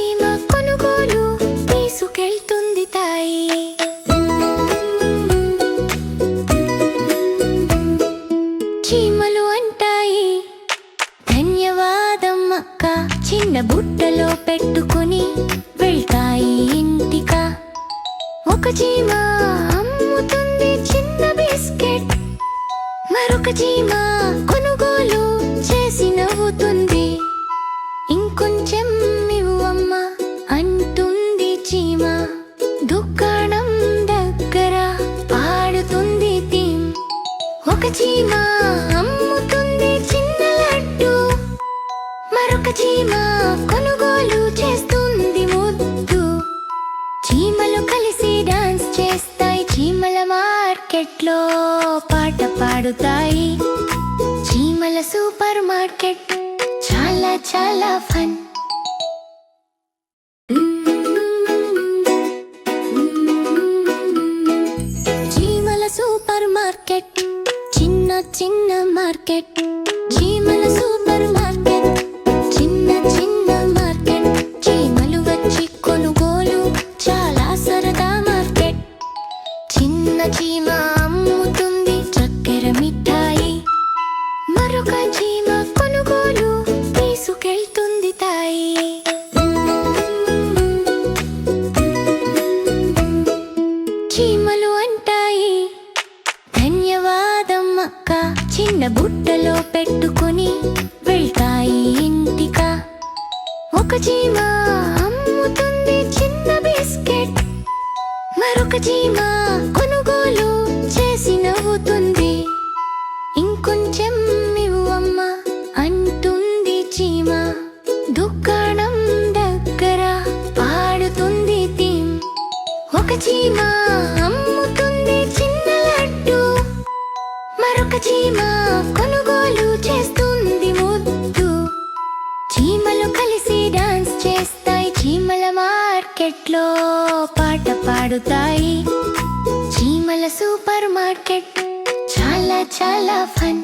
చీమ కొనుగోలు తీసుకెళ్తుంది తాయి. చీమలు అంటాయి, ధన్యవాదం అక్క. చిన్న బుట్టలో పెట్టుకుని వెళ్తాయి ఇంటిక. ఒక చీమ అమ్ముతుంది చిన్న బిస్కెట్, మరొక చీమ కొనుగోలు చేసి నవ్వుతుంది. ఇంకొంచెం ఇవ్వమ్మా అంటుంది చీమ. దుకాణం దగ్గర పాడుతుంది థీమ్. ఒక చీమ అమ్ముతుంది చిన్న లడ్డు, మరొక చీమ కొనుగోలు చేస్తుంది ముద్దు. చీమలు కలిసి డాన్స్ చేస్తాయి, చీమల మార్కెట్లో పాట పాడుతాయి. చీమల సూపర్ మార్కెట్ చాలా చాలా ఫన్. చీమల సూపర్ మార్కెట్, చిన్న చిన్న మార్కెట్. చీమల సూపర్ మార్కెట్, చిన్న చిన్న మార్కెట్. చీమలు వచ్చి కొనుగోలు, చాలా సరదా మార్కెట్. చిన్న చీమ అమ్ముతుంది చక్కెర మిఠాయి, మరొక చీమ కొనుగోలు తీసుకెళ్తుంది తాయి. చీమలు అంటాయి, ధన్యవాదం అక్క. చిన్న బుట్టలో పెట్టుకుని వెళ్తాయి ఇంటిక. ఒక చీమ అమ్ముతుంది చిన్న బిస్కెట్, మరొక చీమ కొనుగోలు చేసి నవ్వుతుంది. ఇంకొంచెం ఇవ్వమ్మా అంటుంది చీమ. దుకాణం దగ్గర పాడుతుంది థీమ్. ఒక చీమ అమ్ముతుంది చిన్న లడ్డు, మరొక చీమ కొనుగోలు చేస్తుంది ముద్దు. చీమలు కలిసి డాన్స్ చేస్తాయి, చీమల మార్కెట్లో పాట పాడుతాయి. చీమల సూపర్ మార్కెట్ చాలా చాలా ఫన్.